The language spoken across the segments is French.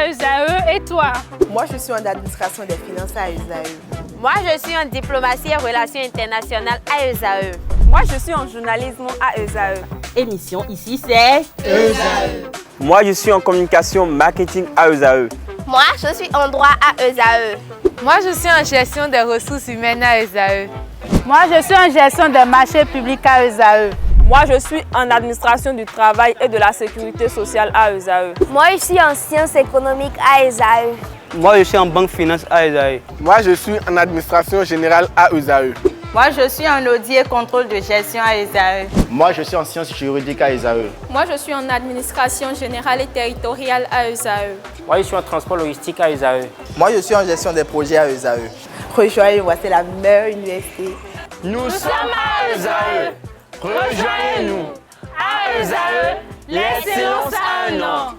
à USAE et toi? Moi, je suis en administration des finances à USAE. Moi, je suis en diplomatie et relations internationales à USAE. Moi, je suis en journalisme à USAE. Émission ici, c'est USAE. Moi, je suis en communication marketing à USAE. Moi, je suis en droit à USAE. Moi, je suis en gestion des ressources humaines à USAE. Moi, je suis en gestion des marchés publics à USAE. Moi, je suis en administration du travail et de la sécurité sociale à USAE. Moi, je suis en sciences économiques à USAE. Moi, je suis en banque finance à USAE. Moi, je suis en administration générale à USAE. Moi, je suis en audit et contrôle de gestion à USAE. Moi, je suis en sciences juridiques à USAE. Moi, je suis en administration générale et territoriale à USAE. Moi, je suis en transport logistique à USAE. Moi, je suis en gestion des projets à USAE. Rejoignez-moi, c'est la meilleure université. Nous sommes à USAE. Rejoignez-nous. À USAE, l'excellence a un nom.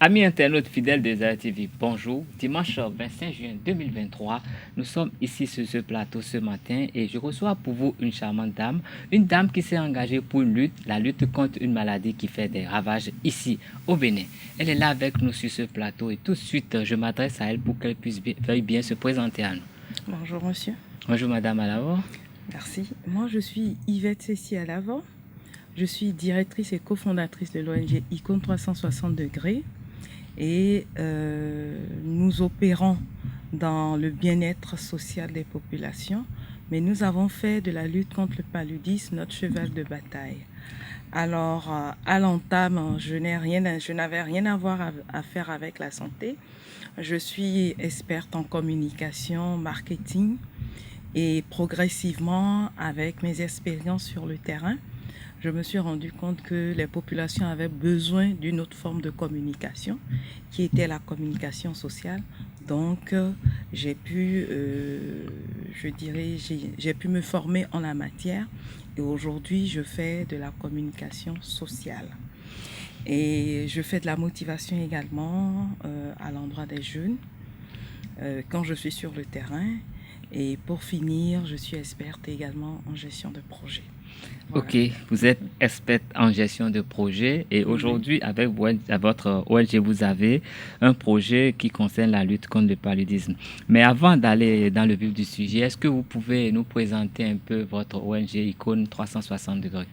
Amis internautes fidèles de USAE TV, bonjour. Dimanche 25 juin 2023, nous sommes ici sur ce plateau ce matin et je reçois pour vous une charmante dame, une dame qui s'est engagée pour la lutte contre une maladie qui fait des ravages ici au Bénin. Elle est là avec nous sur ce plateau et tout de suite je m'adresse à elle pour qu'elle veuille bien se présenter à nous. Bonjour monsieur. Bonjour madame Alavant. Merci. Moi je suis Yvette Cécile Alavant. Je suis directrice et cofondatrice de l'ONG Icône 360 degrés. Et nous opérons dans le bien-être social des populations, mais nous avons fait de la lutte contre le paludisme notre cheval de bataille. Alors, à l'entame, je n'avais rien à voir à faire avec la santé. Je suis experte en communication, marketing, et progressivement, avec mes expériences sur le terrain, je me suis rendu compte que les populations avaient besoin d'une autre forme de communication, qui était la communication sociale. Donc, j'ai pu me former en la matière. Et aujourd'hui, je fais de la communication sociale. Et je fais de la motivation également à l'endroit des jeunes, quand je suis sur le terrain. Et pour finir, je suis experte également en gestion de projet. Voilà. Ok, vous êtes experte en gestion de projet et aujourd'hui, avec votre ONG, vous avez un projet qui concerne la lutte contre le paludisme. Mais avant d'aller dans le vif du sujet, est-ce que vous pouvez nous présenter un peu votre ONG Icône 360 degrés?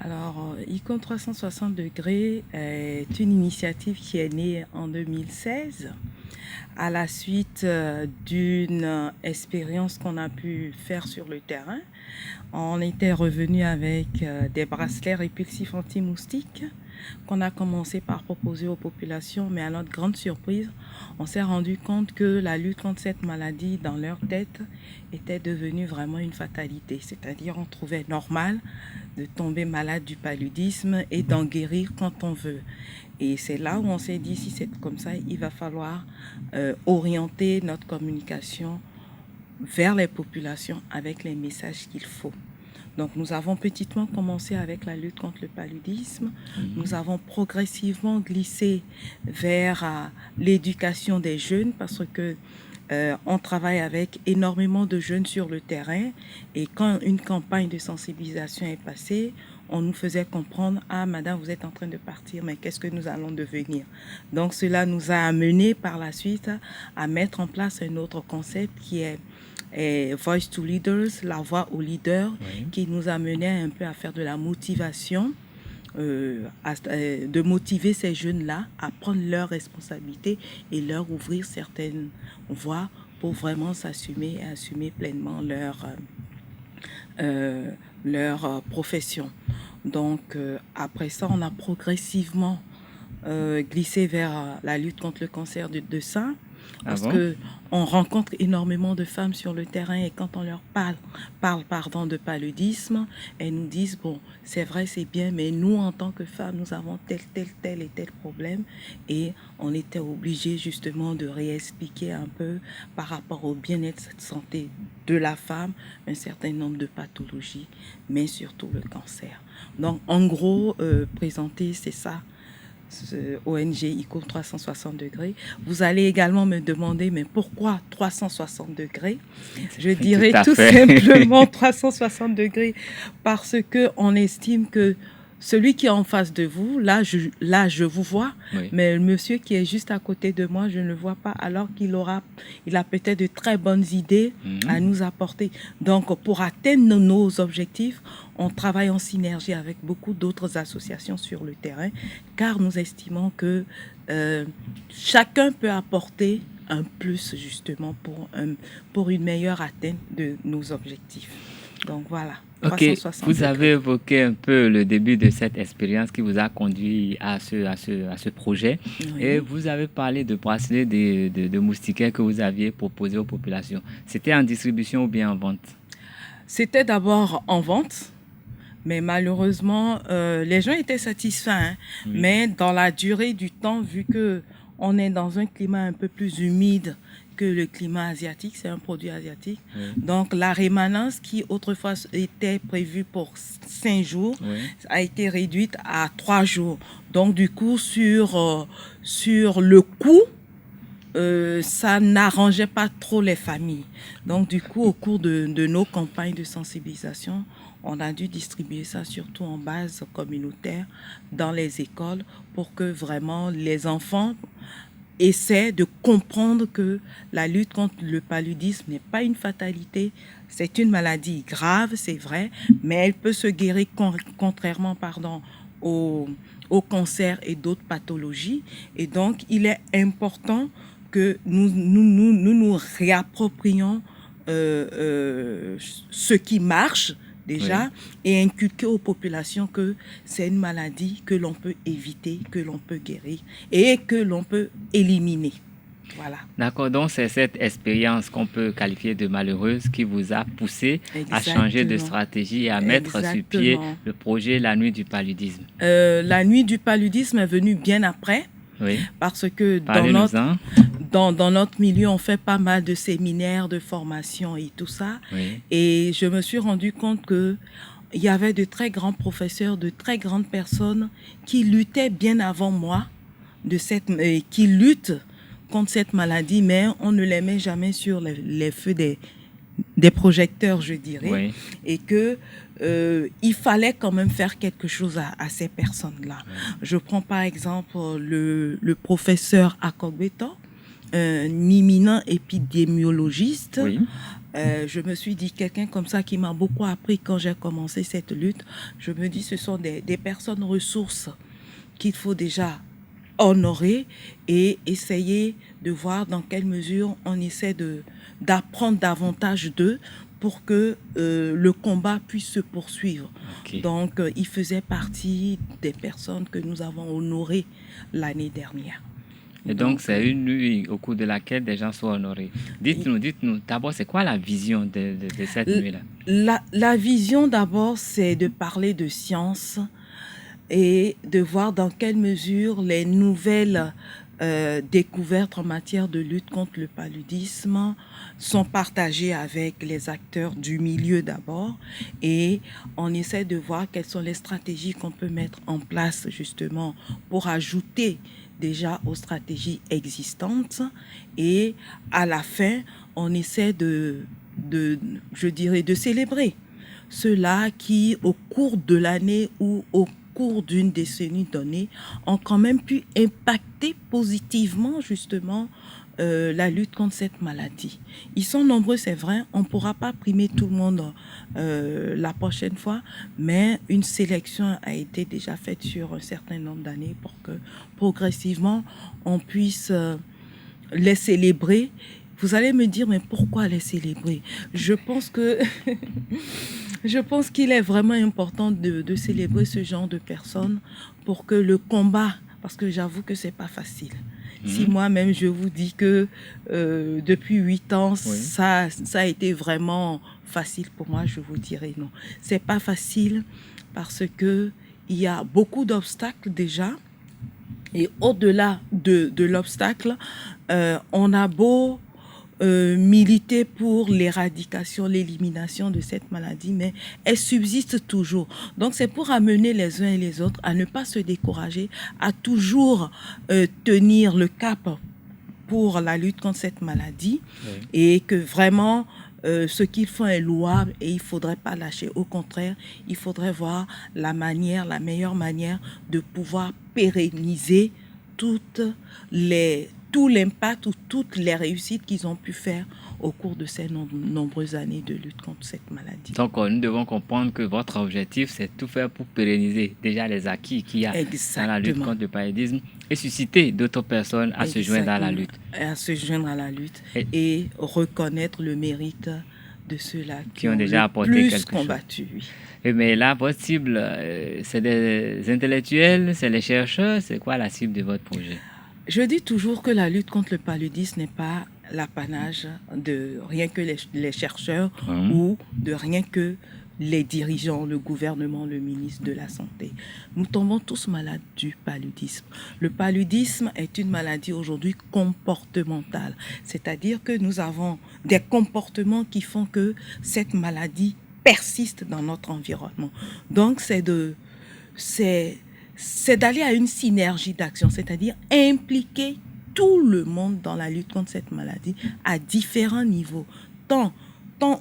Alors, Icône 360 degrés est une initiative qui est née en 2016 à la suite d'une expérience qu'on a pu faire sur le terrain. On était revenu avec des bracelets répulsifs anti-moustiques qu'on a commencé par proposer aux populations, mais à notre grande surprise, on s'est rendu compte que la lutte contre cette maladie dans leur tête était devenue vraiment une fatalité. C'est-à-dire on trouvait normal de tomber malade du paludisme et d'en guérir quand on veut. Et c'est là où on s'est dit, si c'est comme ça, il va falloir orienter notre communication vers les populations avec les messages qu'il faut. Donc nous avons petitement commencé avec la lutte contre le paludisme. Nous avons progressivement glissé vers l'éducation des jeunes parce que on travaille avec énormément de jeunes sur le terrain et quand une campagne de sensibilisation est passée, on nous faisait comprendre « Ah, madame, vous êtes en train de partir, mais qu'est-ce que nous allons devenir ?» Donc, cela nous a amené par la suite à mettre en place un autre concept qui est Voice to Leaders, la voix aux leaders, oui, qui nous amenait un peu à faire de la motivation, de motiver ces jeunes-là à prendre leurs responsabilités et leur ouvrir certaines voies pour vraiment s'assumer et assumer pleinement leur profession. Donc, après ça, on a progressivement glissé vers la lutte contre le cancer du sein. Parce qu'on rencontre énormément de femmes sur le terrain et quand on leur parle de paludisme, elles nous disent, bon, c'est vrai, c'est bien, mais nous, en tant que femmes, nous avons tel et tel problème. Et on était obligé justement de réexpliquer un peu par rapport au bien-être de santé de la femme, un certain nombre de pathologies, mais surtout le cancer. Donc, en gros, présenter, c'est ça. ONG ICO 360 degrés. Vous allez également me demander, mais pourquoi 360 degrés? Je dirais tout simplement 360 degrés parce qu'on estime que celui qui est en face de vous, là, je vous vois, oui. Mais le monsieur qui est juste à côté de moi, je ne le vois pas, alors qu'il a peut-être de très bonnes idées à nous apporter. Donc, pour atteindre nos objectifs, on travaille en synergie avec beaucoup d'autres associations sur le terrain, car nous estimons que chacun peut apporter un plus, justement, pour une meilleure atteinte de nos objectifs. Donc, voilà. Ok, vous avez évoqué un peu le début de cette expérience qui vous a conduit à ce projet. Oui. Et vous avez parlé de bracelets de moustiquaires que vous aviez proposés aux populations. C'était en distribution ou bien en vente? C'était d'abord en vente, mais malheureusement, les gens étaient satisfaits. Hein. Oui. Mais dans la durée du temps, vu qu'on est dans un climat un peu plus humide que le climat asiatique, c'est un produit asiatique. Oui. Donc, la rémanence qui autrefois était prévue pour 5 jours a été réduite à 3 jours. Donc, du coup, sur le coût, ça n'arrangeait pas trop les familles. Donc, du coup, au cours de nos campagnes de sensibilisation, on a dû distribuer ça surtout en base communautaire dans les écoles pour que vraiment les enfants essaie de comprendre que la lutte contre le paludisme n'est pas une fatalité, c'est une maladie grave, c'est vrai, mais elle peut se guérir contrairement au cancer et d'autres pathologies. Et donc, il est important que nous réapproprions ce qui marche déjà, et inculquer aux populations que c'est une maladie que l'on peut éviter, que l'on peut guérir et que l'on peut éliminer. Voilà. D'accord, donc c'est cette expérience qu'on peut qualifier de malheureuse qui vous a poussé à changer de stratégie et à mettre sur pied le projet La Nuit du paludisme. La Nuit du paludisme est venue bien après. Oui. Parce que dans notre milieu, on fait pas mal de séminaires, de formations et tout ça. Oui. Et je me suis rendu compte qu'il y avait de très grands professeurs, de très grandes personnes qui luttaient bien avant moi, qui luttent contre cette maladie, mais on ne les met jamais sur les feux des projecteurs, je dirais. Oui. Et que il fallait quand même faire quelque chose à ces personnes-là. Oui. Je prends par exemple le professeur Akogbeto, un éminent épidémiologiste. Oui. Je me suis dit, quelqu'un comme ça qui m'a beaucoup appris quand j'ai commencé cette lutte, je me dis, ce sont des personnes ressources qu'il faut déjà honorer et essayer de voir dans quelle mesure on essaie d'apprendre davantage d'eux pour que le combat puisse se poursuivre. Okay. Donc, il faisait partie des personnes que nous avons honorées l'année dernière. Et donc, c'est une nuit au cours de laquelle des gens sont honorés. Dites-nous, d'abord, c'est quoi la vision de cette nuit-là? La vision, d'abord, c'est de parler de science et de voir dans quelle mesure les nouvelles découvertes en matière de lutte contre le paludisme sont partagées avec les acteurs du milieu d'abord, et on essaie de voir quelles sont les stratégies qu'on peut mettre en place justement pour ajouter déjà aux stratégies existantes, et à la fin on essaie de célébrer ceux-là qui au cours de l'année ou au cours d'une décennie donnée ont quand même pu impacter positivement justement la lutte contre cette maladie. Ils sont nombreux, c'est vrai, on ne pourra pas primer tout le monde la prochaine fois, mais une sélection a été déjà faite sur un certain nombre d'années pour que progressivement on puisse les célébrer. Vous allez me dire, mais pourquoi les célébrer? Je pense qu'il est vraiment important de célébrer ce genre de personnes pour que le combat, parce que j'avoue que c'est pas facile. Si moi-même je vous dis que depuis 8 ans, ça a été vraiment facile pour moi, je vous dirais non. C'est pas facile parce que il y a beaucoup d'obstacles déjà. Et au-delà de l'obstacle, on a beau milité pour l'éradication, l'élimination de cette maladie, mais elle subsiste toujours. Donc c'est pour amener les uns et les autres à ne pas se décourager, à toujours tenir le cap pour la lutte contre cette maladie, et que vraiment ce qu'ils font est louable et il ne faudrait pas lâcher. Au contraire, il faudrait voir la meilleure manière de pouvoir pérenniser tout l'impact ou toutes les réussites qu'ils ont pu faire au cours de ces nombreuses années de lutte contre cette maladie. Donc, nous devons comprendre que votre objectif, c'est tout faire pour pérenniser déjà les acquis qu'il y a dans la lutte contre le paludisme et susciter d'autres personnes à se joindre à la lutte. À se joindre à la lutte et reconnaître le mérite de ceux-là qui ont déjà apporté plus combattu. Oui. Mais là, votre cible, c'est des intellectuels, c'est les chercheurs, c'est quoi la cible de votre projet? Je dis toujours que la lutte contre le paludisme n'est pas l'apanage de rien que les chercheurs ou de rien que les dirigeants, le gouvernement, le ministre de la Santé. Nous tombons tous malades du paludisme. Le paludisme est une maladie aujourd'hui comportementale, c'est-à-dire que nous avons des comportements qui font que cette maladie persiste dans notre environnement. Donc c'est d'aller à une synergie d'action, c'est-à-dire impliquer tout le monde dans la lutte contre cette maladie à différents niveaux, tant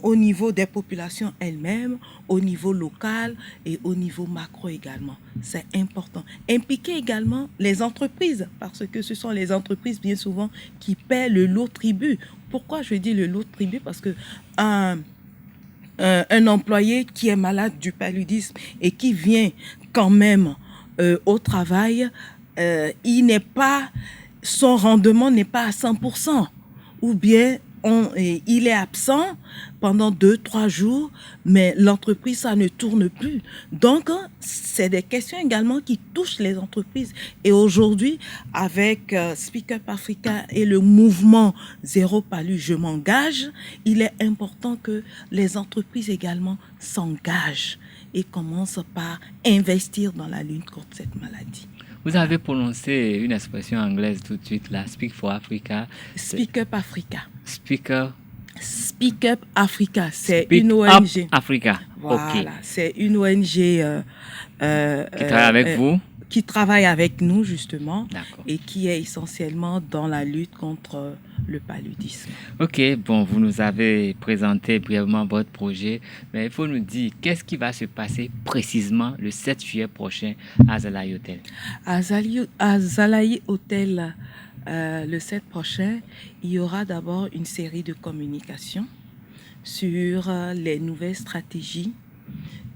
au niveau des populations elles-mêmes, au niveau local et au niveau macro également. C'est important. Impliquer également les entreprises, parce que ce sont les entreprises bien souvent qui paient le lot tribut. Pourquoi je dis le lot tribut? Parce que un employé qui est malade du paludisme et qui vient quand même au travail, son rendement n'est pas à 100%, ou bien il est absent pendant 2-3 jours, mais l'entreprise, ça ne tourne plus. Donc, c'est des questions également qui touchent les entreprises. Et aujourd'hui, avec Speak Up Africa et le mouvement Zéro Palu, je m'engage, il est important que les entreprises également s'engagent et commencent par investir dans la lutte contre cette maladie. Vous avez prononcé une expression anglaise tout de suite, là, Speak for Africa. Speak Up Africa. Speak Up Africa, c'est une ONG. Up Africa. Voilà, okay. C'est une ONG qui travaille avec vous. Qui travaille avec nous justement et qui est essentiellement dans la lutte contre le paludisme. Ok, bon, vous nous avez présenté brièvement votre projet, mais il faut nous dire qu'est-ce qui va se passer précisément le 7 juillet prochain à Zalaï Hotel. À Zalaï Hotel, le 7 prochain, il y aura d'abord une série de communications sur les nouvelles stratégies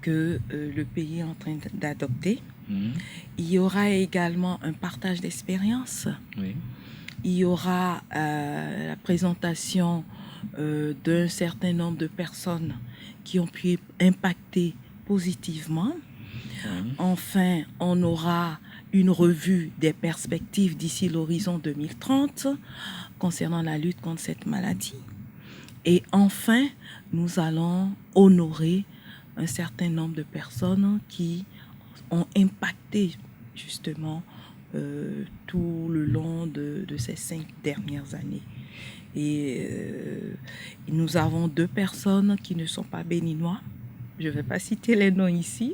que le pays est en train d'adopter. Il y aura également un partage d'expériences. Oui. Il y aura la présentation d'un certain nombre de personnes qui ont pu impacter positivement. Enfin, on aura une revue des perspectives d'ici l'horizon 2030 concernant la lutte contre cette maladie. Et enfin, nous allons honorer un certain nombre de personnes qui ont impacté justement tout le long de ces 5 dernières années. Et nous avons 2 personnes qui ne sont pas béninois. Je ne vais pas citer les noms ici.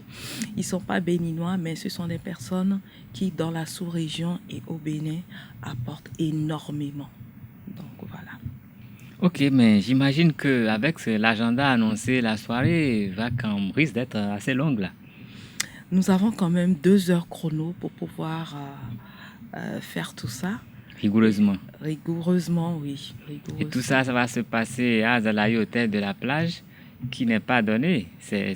Ils ne sont pas béninois, mais ce sont des personnes qui, dans la sous-région et au Bénin, apportent énormément. Donc voilà. Ok, mais j'imagine qu'avec l'agenda annoncé, la soirée risque d'être assez longue là. Nous avons quand même 2 heures chrono pour pouvoir faire tout ça. Rigoureusement. Rigoureusement, oui. Et tout ça, ça va se passer à Zalaï Hôtel de la Plage, qui n'est pas donné. C'est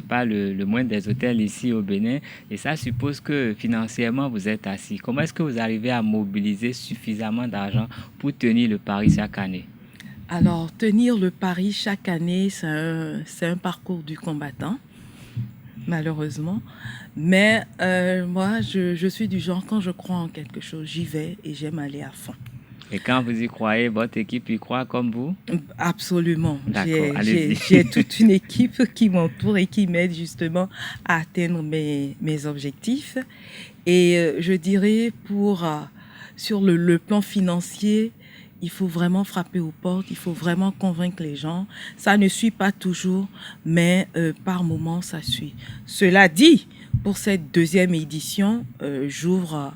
pas le moindre des hôtels ici au Bénin. Et ça suppose que financièrement, vous êtes assis. Comment est-ce que vous arrivez à mobiliser suffisamment d'argent pour tenir le pari chaque année? Alors, tenir le pari chaque année, c'est un parcours du combattant, malheureusement. Mais moi, je suis du genre, quand je crois en quelque chose, j'y vais et j'aime aller à fond. Et quand vous y croyez, votre équipe y croit comme vous? Absolument. D'accord, j'ai toute une équipe qui m'entoure et qui m'aide justement à atteindre mes objectifs. Et je dirais sur le plan financier, il faut vraiment frapper aux portes, il faut vraiment convaincre les gens. Ça ne suit pas toujours, mais par moments, ça suit. Cela dit, pour cette deuxième édition, j'ouvre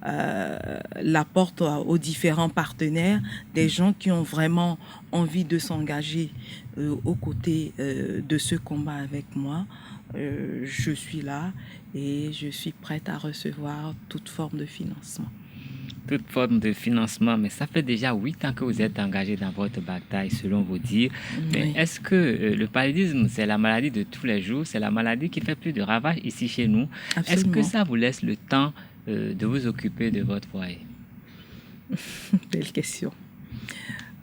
la porte aux différents partenaires, des gens qui ont vraiment envie de s'engager aux côtés de ce combat avec moi. Je suis là et je suis prête à recevoir toute forme de financement. Toute forme de financement, mais ça fait déjà 8 ans que vous êtes engagé dans votre bataille, selon vos dires. Mais est-ce que le paludisme, c'est la maladie de tous les jours, c'est la maladie qui fait plus de ravages ici chez nous? Est-ce que ça vous laisse le temps de vous occuper de votre foyer? Belle question.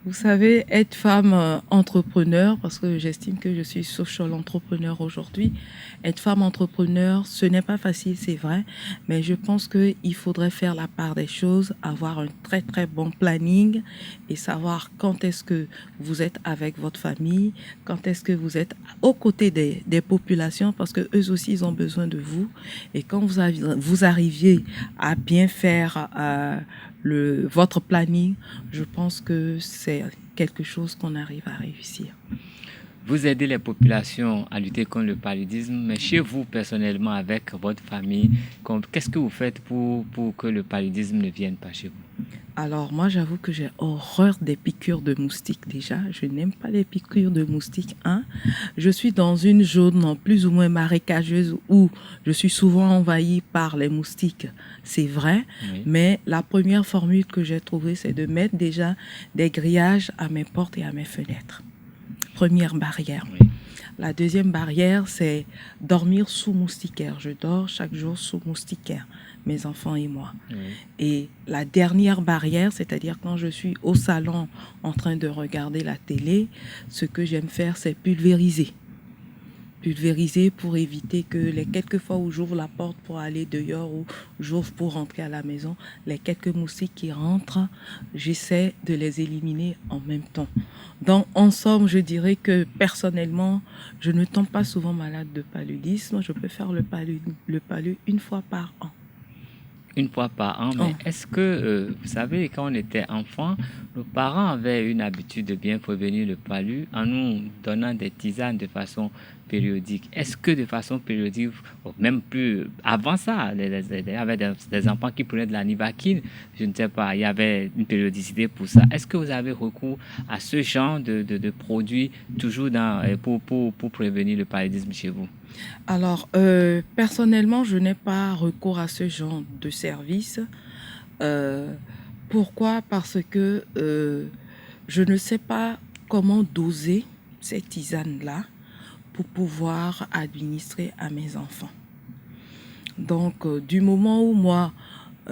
Vous savez, être femme entrepreneur, parce que j'estime que je suis social entrepreneur aujourd'hui, être femme entrepreneur, ce n'est pas facile, c'est vrai, mais je pense qu'il faudrait faire la part des choses, avoir un très très bon planning et savoir quand est-ce que vous êtes avec votre famille, quand est-ce que vous êtes aux côtés des populations, parce que eux aussi ils ont besoin de vous. Et quand vous arriviez à bien faire votre planning, je pense que c'est quelque chose qu'on arrive à réussir. Vous aidez les populations à lutter contre le paludisme, mais chez vous, personnellement, avec votre famille, qu'est-ce que vous faites pour que le paludisme ne vienne pas chez vous? Alors, moi, j'avoue que j'ai horreur des piqûres de moustiques déjà. Je n'aime pas les piqûres de moustiques. Je suis dans une zone plus ou moins marécageuse où je suis souvent envahie par les moustiques. C'est vrai, mais la première formule que j'ai trouvée, c'est de mettre déjà des grillages à mes portes et à mes fenêtres. Première barrière. La deuxième barrière, c'est dormir sous moustiquaire. Je dors chaque jour sous moustiquaire, mes enfants et moi. Et la dernière barrière, c'est-à-dire quand je suis au salon en train de regarder la télé, ce que j'aime faire, c'est pulvériser. Pulvériser pour éviter que les quelques fois où j'ouvre la porte pour aller dehors ou j'ouvre pour rentrer à la maison, les quelques moustiques qui rentrent, j'essaie de les éliminer en même temps. Donc, en somme, je dirais que personnellement, je ne tombe pas souvent malade de paludisme. Je peux faire le palud une fois par an. Une fois par an, mais est-ce que, vous savez, quand on était enfant, nos parents avaient une habitude de bien prévenir le palu en nous donnant des tisanes de façon périodique. Est-ce que de façon périodique, même plus avant ça, il y avait des enfants qui prenaient de la nivaquine, je ne sais pas, il y avait une périodicité pour ça. Est-ce que vous avez recours à ce genre de produits toujours pour prévenir le paludisme chez vous? Alors, personnellement, je n'ai pas recours à ce genre de service. Pourquoi? Parce que je ne sais pas comment doser ces tisanes-là pour pouvoir administrer à mes enfants. Donc, du moment où moi,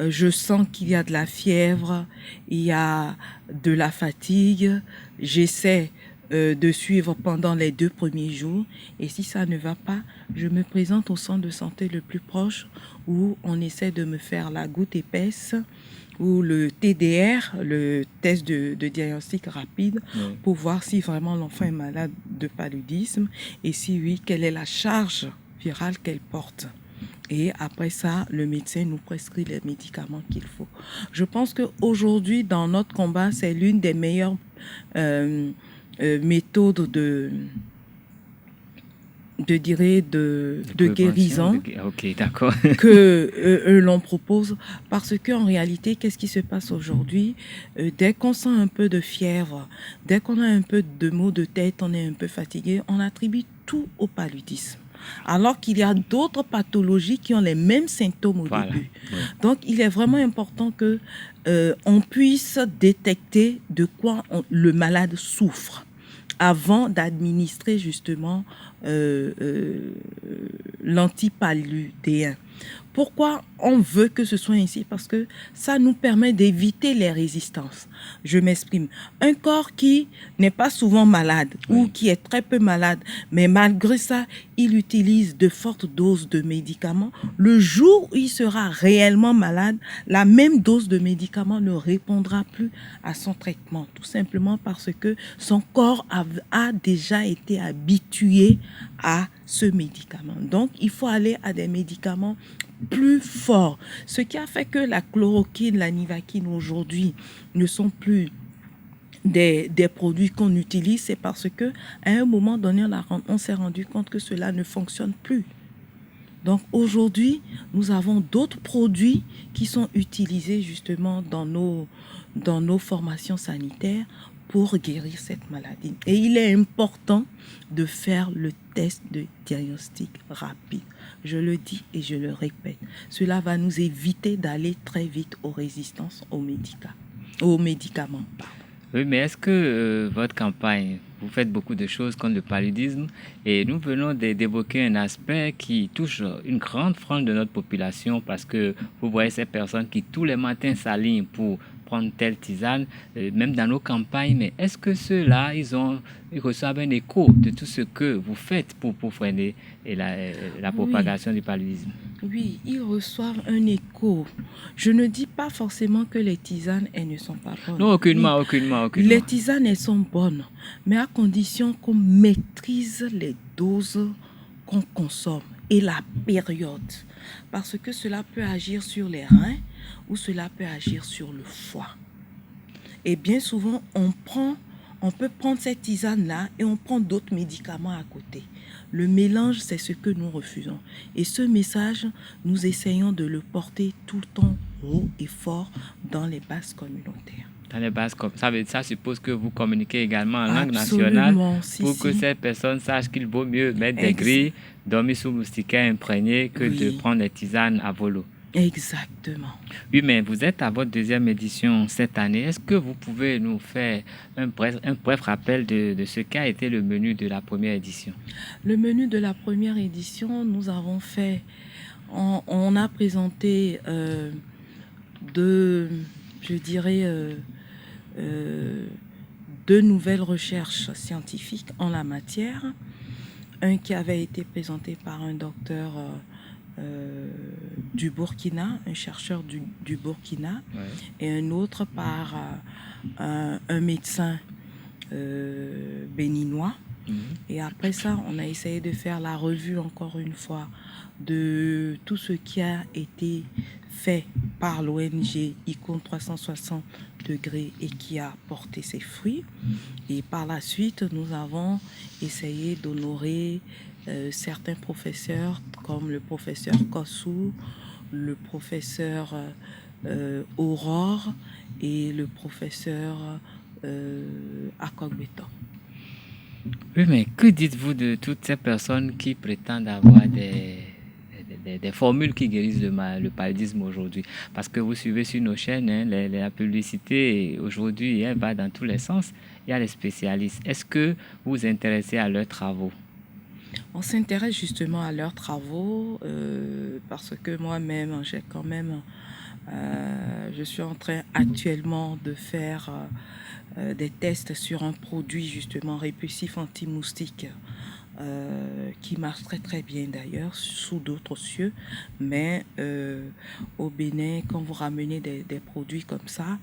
je sens qu'il y a de la fièvre, il y a de la fatigue, j'essaie de suivre pendant les 2 premiers jours. Et si ça ne va pas, je me présente au centre de santé le plus proche où on essaie de me faire la goutte épaisse ou le TDR, le test de diagnostic rapide, pour voir si vraiment l'enfant est malade de paludisme et si oui, quelle est la charge virale qu'elle porte. Et après ça, le médecin nous prescrit les médicaments qu'il faut. Je pense qu'aujourd'hui, dans notre combat, c'est l'une des meilleures méthodes de guérison que l'on propose, parce qu'en réalité, qu'est-ce qui se passe aujourd'hui? Dès qu'on sent un peu de fièvre, dès qu'on a un peu de maux de tête, on est un peu fatigué, on attribue tout au paludisme. Alors qu'il y a d'autres pathologies qui ont les mêmes symptômes au début. Donc, il est vraiment important que on puisse détecter de quoi le malade souffre avant d'administrer justement l'antipaludéen. Pourquoi on veut que ce soit ainsi? Parce que ça nous permet d'éviter les résistances. Je m'exprime. Un corps qui n'est pas souvent malade ou qui est très peu malade, mais malgré ça, il utilise de fortes doses de médicaments. Le jour où il sera réellement malade, la même dose de médicaments ne répondra plus à son traitement. Tout simplement parce que son corps a déjà été habitué à ce médicament. Donc, il faut aller à des médicaments plus forts. Ce qui a fait que la chloroquine, la nivaquine aujourd'hui ne sont plus des produits qu'on utilise, c'est parce que à un moment donné, on s'est rendu compte que cela ne fonctionne plus. Donc aujourd'hui, nous avons d'autres produits qui sont utilisés justement dans nos formations sanitaires pour guérir cette maladie. Et il est important de faire le test de diagnostic rapide. Je le dis et je le répète. Cela va nous éviter d'aller très vite aux résistances aux médicaments. Oui, mais est-ce que votre campagne, vous faites beaucoup de choses contre le paludisme et nous venons d'évoquer un aspect qui touche une grande frange de notre population parce que vous voyez ces personnes qui tous les matins s'alignent pour prendre telle tisane, même dans nos campagnes, mais est-ce que ceux-là, ils reçoivent un écho de tout ce que vous faites pour freiner la propagation du paludisme? Oui, ils reçoivent un écho. Je ne dis pas forcément que les tisanes, elles ne sont pas bonnes. Non, aucunement. Les tisanes, elles sont bonnes, mais à condition qu'on maîtrise les doses qu'on consomme et la période. Parce que cela peut agir sur les reins ou cela peut agir sur le foie. Et bien souvent, on peut prendre cette tisane-là et on prend d'autres médicaments à côté. Le mélange, c'est ce que nous refusons. Et ce message, nous essayons de le porter tout le temps haut et fort dans les bases communautaires. Dans les bases, ça suppose que vous communiquez également en langue nationale pour que ces personnes sachent qu'il vaut mieux mettre des grilles, dormir sous moustiquaire imprégné que de prendre des tisanes à volo. Exactement. Oui, mais vous êtes à votre deuxième édition cette année. Est-ce que vous pouvez nous faire un bref rappel de ce qu'a été le menu de la première édition? Le menu de la première édition, nous avons fait, on a présenté deux nouvelles recherches scientifiques en la matière. Un qui avait été présenté par un docteur du Burkina, un chercheur du Burkina, et un autre par un médecin béninois. Et après ça, on a essayé de faire la revue encore une fois de tout ce qui a été fait par l'ONG ICON 360 degrés et qui a porté ses fruits. Et par la suite, nous avons essayé d'honorer certains professeurs comme le professeur Kossou, le professeur Aurore et le professeur Akogbeto. Oui, mais que dites-vous de toutes ces personnes qui prétendent avoir des formules qui guérissent le paludisme aujourd'hui? Parce que vous suivez sur nos chaînes, hein, la publicité aujourd'hui, elle va dans tous les sens. Il y a les spécialistes. Est-ce que vous vous intéressez à leurs travaux? On s'intéresse justement à leurs travaux parce que moi-même, je suis en train actuellement de faire des tests sur un produit justement répulsif anti-moustique qui marche très très bien d'ailleurs sous d'autres cieux, mais au Bénin, quand vous ramenez des produits comme ça,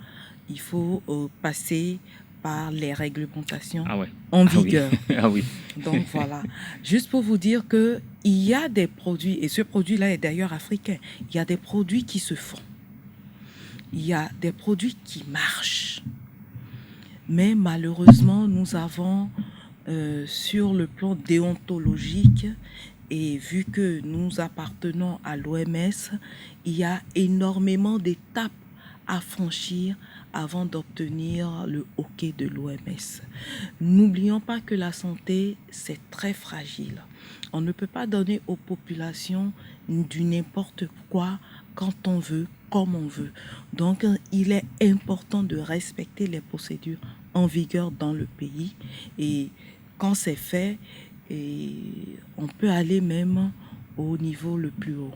il faut passer par les réglementations en vigueur. Oui. Donc voilà, juste pour vous dire qu'il y a des produits, et ce produit-là est d'ailleurs africain, il y a des produits qui se font, il y a des produits qui marchent, mais malheureusement nous avons sur le plan déontologique, et vu que nous appartenons à l'OMS, il y a énormément d'étapes à franchir avant d'obtenir le OK de l'OMS. N'oublions pas que la santé, c'est très fragile. On ne peut pas donner aux populations du n'importe quoi quand on veut, comme on veut. Donc, il est important de respecter les procédures en vigueur dans le pays. Et quand c'est fait, on peut aller même au niveau le plus haut.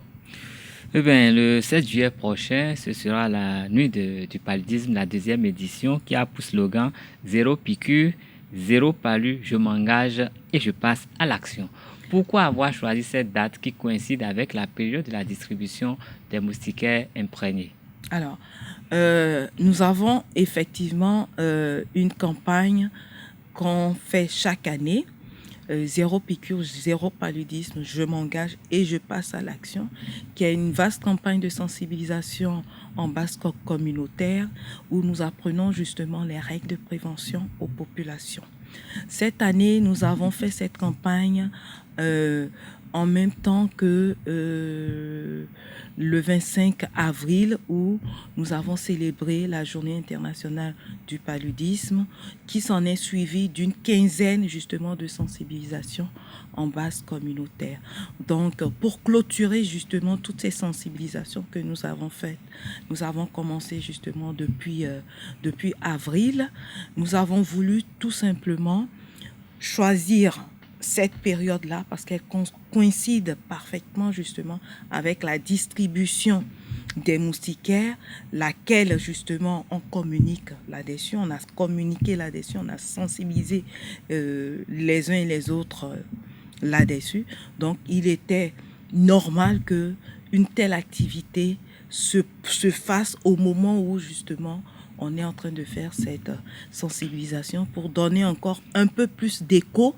Eh bien, le 7 juillet prochain, ce sera la nuit du paludisme, la deuxième édition, qui a pour slogan « Zéro piqûre, zéro palu, je m'engage et je passe à l'action ». Pourquoi avoir choisi cette date qui coïncide avec la période de la distribution des moustiquaires imprégnés? Alors, nous avons effectivement une campagne qu'on fait chaque année. Zéro piqûre, zéro paludisme, je m'engage et je passe à l'action, qui est une vaste campagne de sensibilisation en base communautaire où nous apprenons justement les règles de prévention aux populations. Cette année, nous avons fait cette campagne en même temps que le 25 avril où nous avons célébré la Journée internationale du paludisme, qui s'en est suivie d'une quinzaine justement de sensibilisation en base communautaire. Donc, pour clôturer justement toutes ces sensibilisations que nous avons faites, nous avons commencé justement depuis avril. Nous avons voulu tout simplement choisir cette période-là parce qu'elle coïncide parfaitement justement avec la distribution des moustiquaires, laquelle justement on communique là-dessus, on a communiqué là-dessus, on a sensibilisé les uns et les autres là-dessus. Donc il était normal que une telle activité se fasse au moment où justement on est en train de faire cette sensibilisation pour donner encore un peu plus d'écho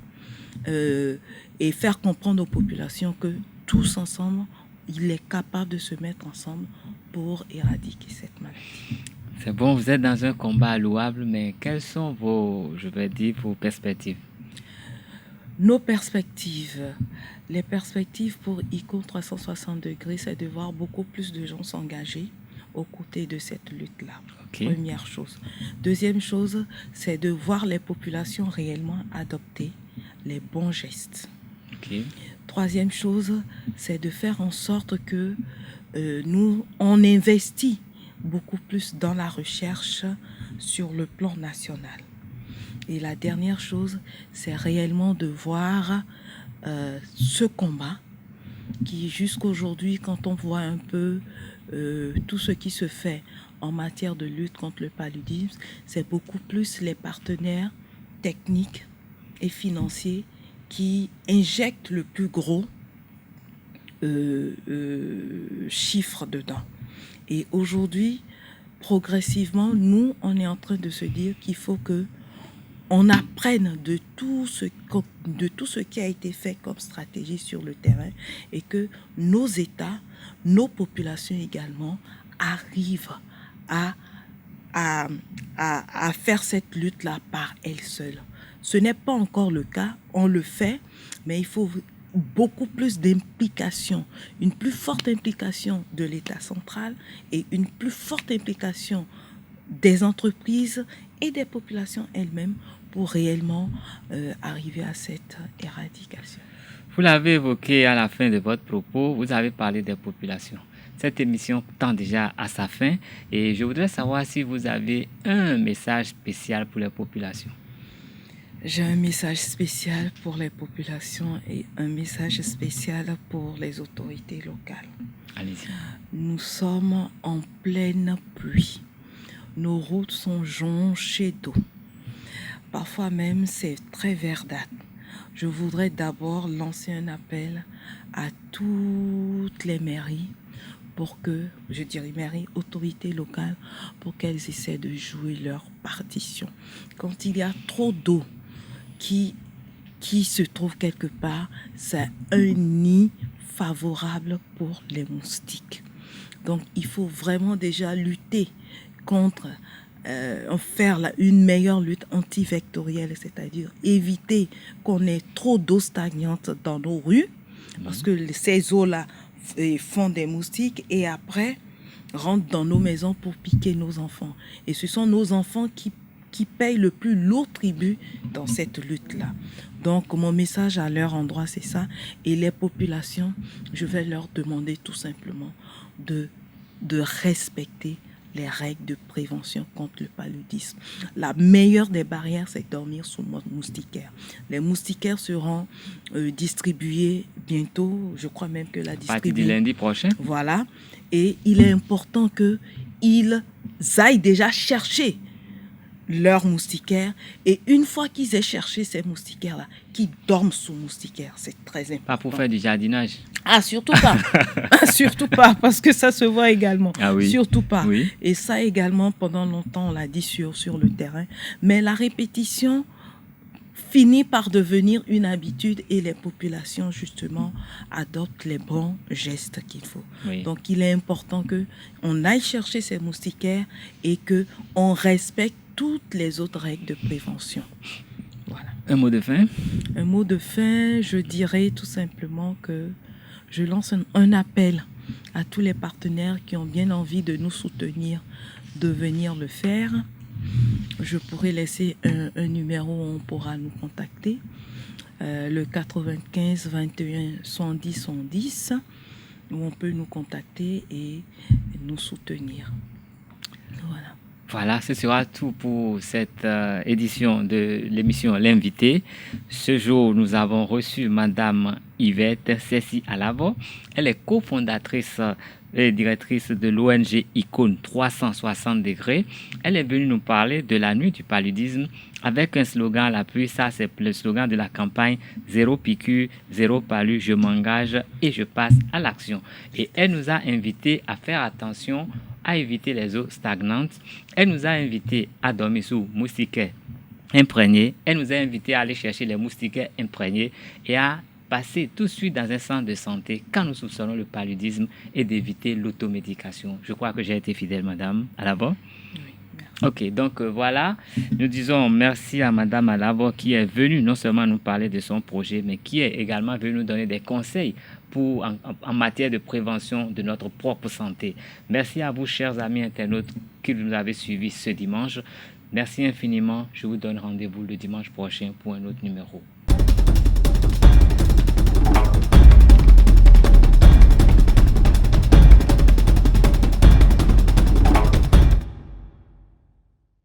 et faire comprendre aux populations que tous ensemble, il est capable de se mettre ensemble pour éradiquer cette maladie. C'est bon, vous êtes dans un combat louable, mais quelles sont vos perspectives? Nos perspectives, les perspectives pour ICO 360 degrés, c'est de voir beaucoup plus de gens s'engager aux côtés de cette lutte-là. Okay. Première chose. Deuxième chose, c'est de voir les populations réellement adopter les bons gestes. Okay. Troisième chose, c'est de faire en sorte que nous, on investit beaucoup plus dans la recherche sur le plan national. Et la dernière chose, c'est réellement de voir ce combat qui, jusqu'aujourd'hui, quand on voit un peu tout ce qui se fait en matière de lutte contre le paludisme, c'est beaucoup plus les partenaires techniques et financiers qui injectent le plus gros chiffre dedans. Et aujourd'hui, progressivement, nous, on est en train de se dire qu'il faut que on apprenne de tout ce qui a été fait comme stratégie sur le terrain et que nos États, nos populations également arrivent à faire cette lutte-là par elles seules. Ce n'est pas encore le cas, on le fait, mais il faut beaucoup plus d'implication, une plus forte implication de l'État central et une plus forte implication des entreprises et des populations elles-mêmes pour réellement arriver à cette éradication. Vous l'avez évoqué à la fin de votre propos, vous avez parlé des populations. Cette émission tend déjà à sa fin et je voudrais savoir si vous avez un message spécial pour les populations. J'ai un message spécial pour les populations et un message spécial pour les autorités locales. Allez-y. Nous sommes en pleine pluie. Nos routes sont jonchées d'eau. Parfois même, c'est très verdâtre. Je voudrais d'abord lancer un appel à toutes les mairies pour que, je dirais mairies, autorités locales, pour qu'elles essaient de jouer leur partition. Quand il y a trop d'eau qui se trouve quelque part, c'est un nid favorable pour les moustiques. Donc, il faut vraiment déjà lutter contre, faire une meilleure lutte antivectorielle, c'est-à-dire éviter qu'on ait trop d'eau stagnante dans nos rues, parce que ces eaux-là font des moustiques et après rentrent dans nos maisons pour piquer nos enfants. Et ce sont nos enfants qui payent le plus lourd tribut dans cette lutte-là. Donc, mon message à leur endroit, c'est ça. Et les populations, je vais leur demander tout simplement de respecter les règles de prévention contre le paludisme. La meilleure des barrières, c'est dormir sous moustiquaire. Les moustiquaires seront distribués bientôt, je crois même que la distribution... À partir du lundi prochain. Voilà. Et il est important qu'ils aillent déjà chercher leurs moustiquaires et une fois qu'ils aient cherché ces moustiquaires-là, qu'ils dorment sous moustiquaires. C'est très important. Pas pour faire du jardinage. Ah, surtout pas. Surtout pas, parce que ça se voit également. Ah oui. Surtout pas. Oui. Et ça également, pendant longtemps, on l'a dit sur le terrain. Mais la répétition finit par devenir une habitude et les populations, justement, adoptent les bons gestes qu'il faut. Oui. Donc, il est important qu'on aille chercher ces moustiquaires et qu'on respecte toutes les autres règles de prévention. Voilà. Un mot de fin? Un mot de fin, je dirais tout simplement que je lance un appel à tous les partenaires qui ont bien envie de nous soutenir, de venir le faire. Je pourrais laisser un numéro où on pourra nous contacter, le 95 21 110 110, où on peut nous contacter et nous soutenir. Voilà. Voilà, ce sera tout pour cette édition de l'émission L'Invité. Ce jour, nous avons reçu Madame Yvette Cessi Alavo. Elle est cofondatrice et directrice de l'ONG Icône 360 degrés. Elle est venue nous parler de la nuit du paludisme avec un slogan à l'appui. Ça, c'est le slogan de la campagne « Zéro piqûre, zéro palu, je m'engage et je passe à l'action ». Et elle nous a invités à faire attention à éviter les eaux stagnantes. Elle nous a invités à dormir sous moustiquaires imprégnés. Elle nous a invités à aller chercher les moustiquaires imprégnés et à passer tout de suite dans un centre de santé quand nous soupçonnons le paludisme et d'éviter l'automédication. Je crois que j'ai été fidèle, madame Alavo. Ok, donc voilà, nous disons merci à Madame Alavo qui est venue non seulement nous parler de son projet, mais qui est également venue nous donner des conseils en matière de prévention de notre propre santé. Merci à vous, chers amis internautes, qui nous avez suivis ce dimanche. Merci infiniment. Je vous donne rendez-vous le dimanche prochain pour un autre numéro.